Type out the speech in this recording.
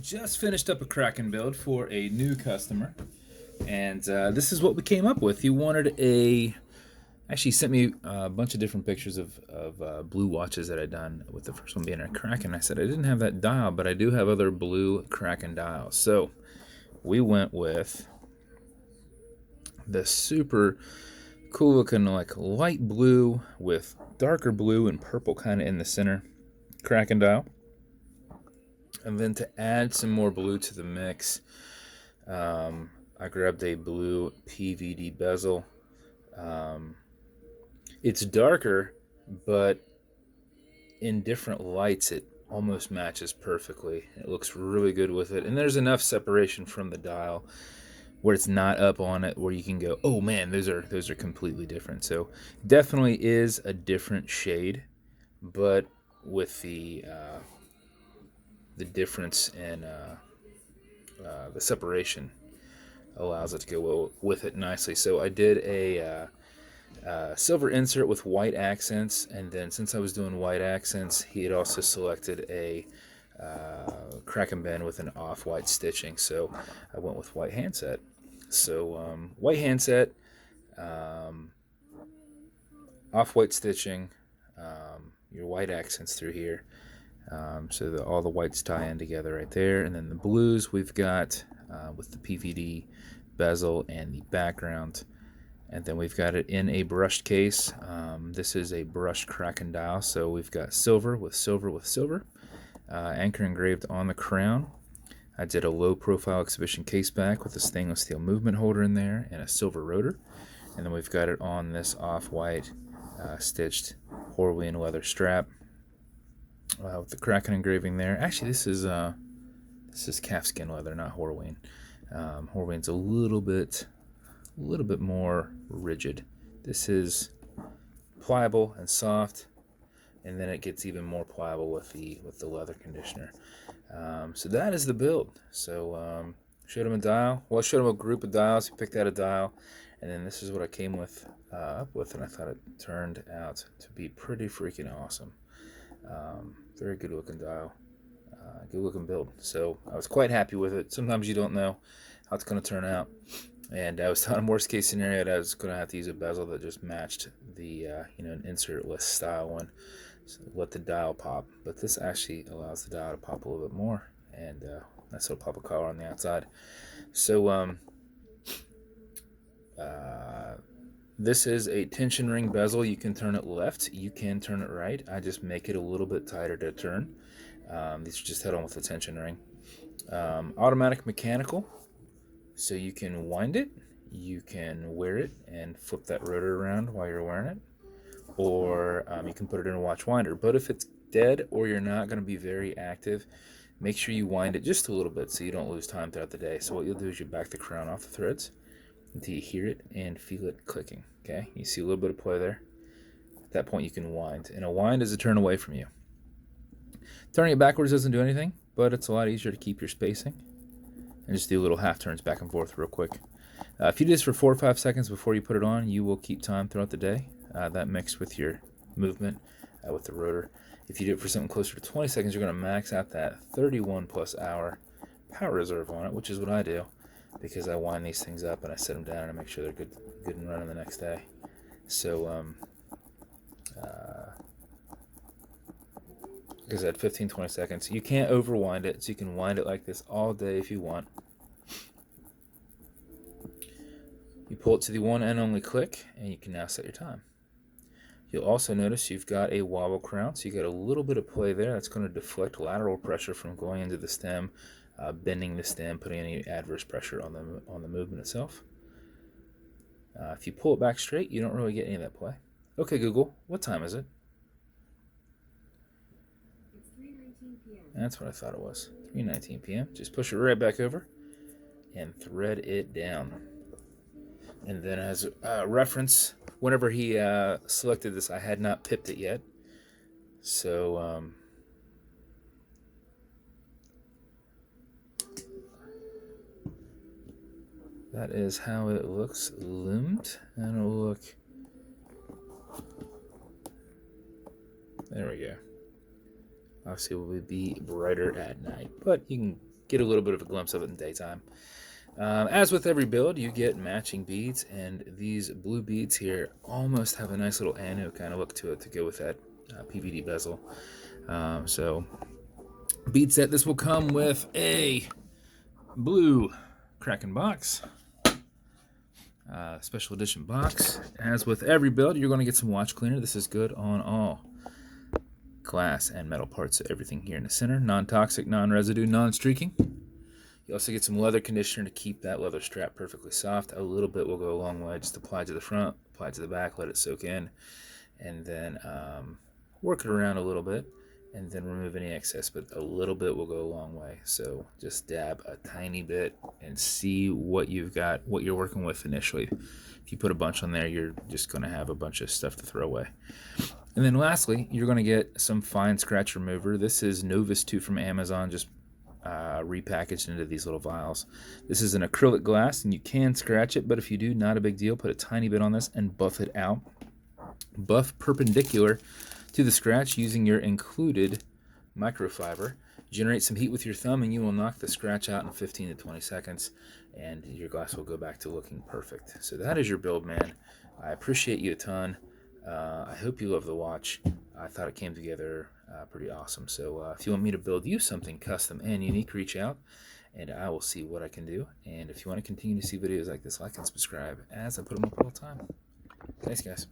just finished up a Kraken build for a new customer, and this is what we came up with. He wanted a... Actually, he sent me a bunch of different pictures of blue watches that I'd done, with the first one being a Kraken. I said I didn't have that dial, but I do have other blue Kraken dials. So we went with the super cool looking, like light blue with darker blue and purple kind of in the center Kraken dial. And then to add some more blue to the mix, I grabbed a blue PVD bezel. It's darker, but in different lights it almost matches perfectly. It looks really good with it, and there's enough separation from the dial where it's not up on it where you can go, oh man, those are completely different. So definitely is a different shade, but with the difference in the separation allows it to go well with it nicely. So I did a silver insert with white accents, and then since I was doing white accents, he had also selected a Kraken bend with an off-white stitching, so I went with white handset. So white handset, off-white stitching, your white accents through here, so that all the whites tie in together right there. And then the blues we've got with the PVD bezel and the background. And then we've got it in a brushed case. This is a brushed Kraken dial, so we've got silver with silver with silver. Anchor engraved on the crown. I did a low profile exhibition caseback with a stainless steel movement holder in there and a silver rotor. And then we've got it on this off-white stitched Horween leather strap with the Kraken engraving there. Actually, this is calfskin leather, not Horween. Horween's a little bit more rigid. This is pliable and soft, and then it gets even more pliable with the leather conditioner. So that is the build. So showed him a dial. Well, I showed him a group of dials. He picked out a dial, and then this is what I came up with, and I thought it turned out to be pretty freaking awesome. Very good looking dial. Good looking build. So I was quite happy with it. Sometimes you don't know how it's going to turn out. And I was telling him worst case scenario that I was going to have to use a bezel that just matched the an insert-less style one, so let the dial pop. But this actually allows the dial to pop a little bit more, and nice little pop of color on the outside. So this is a tension ring bezel. You can turn it left, you can turn it right. I just make it a little bit tighter to turn. These are just head on with the tension ring. Automatic mechanical. So you can wind it, you can wear it and flip that rotor around while you're wearing it, or you can put it in a watch winder. But if it's dead or you're not going to be very active, make sure you wind it just a little bit so you don't lose time throughout the day. So what you'll do is you back the crown off the threads until you hear it and feel it clicking. Okay, you see a little bit of play there. At that point you can wind, and a wind is a turn away from you. Turning it backwards doesn't do anything, but it's a lot easier to keep your spacing. And just do little half turns back and forth real quick. If you do this for 4 or 5 seconds before you put it on, you will keep time throughout the day. That mixed with your movement with the rotor. If you do it for something closer to 20 seconds, you're going to max out that 31 plus hour power reserve on it, which is what I do, because I wind these things up and I set them down and make sure they're good and running the next day. So like I said, 15-20 seconds. You can't overwind it, so you can wind it like this all day if you want. You pull it to the one and only click, and you can now set your time. You'll also notice you've got a wobble crown, so you got a little bit of play there. That's going to deflect lateral pressure from going into the stem, bending the stem, putting any adverse pressure on the movement itself. If you pull it back straight, you don't really get any of that play. Okay, Google, what time is it? That's what I thought it was. 3:19 p.m. Just push it right back over and thread it down. And then as a reference, whenever he selected this, I had not pipped it yet. So that is how it looks loomed. And it'll look... There we go. Obviously, it will be brighter at night, but you can get a little bit of a glimpse of it in daytime. As with every build, you get matching beads, and these blue beads here almost have a nice little anno kind of look to it to go with that PVD bezel. So bead set, this will come with a blue Kraken box, special edition box. As with every build, you're going to get some watch cleaner. This is good on all glass and metal parts, so everything here in the center. Non-toxic, non-residue, non-streaking. You also get some leather conditioner to keep that leather strap perfectly soft. A little bit will go a long way. Just apply to the front, apply to the back, let it soak in, and then work it around a little bit, and then remove any excess, but a little bit will go a long way. So just dab a tiny bit and see what you've got, what you're working with initially. If you put a bunch on there, you're just going to have a bunch of stuff to throw away. And then lastly, you're going to get some fine scratch remover. This is Novus 2 from Amazon, just repackaged into these little vials. This is an acrylic glass, and you can scratch it, but if you do, not a big deal. Put a tiny bit on this and buff it out. Buff perpendicular to the scratch using your included microfiber. Generate some heat with your thumb, and you will knock the scratch out in 15 to 20 seconds, and your glass will go back to looking perfect. So that is your build, man. I appreciate you a ton. I hope you love the watch. I thought it came together pretty awesome. So if you want me to build you something custom and unique, reach out, and I will see what I can do. And if you want to continue to see videos like this, like and subscribe, as I put them up all the time. Thanks, guys.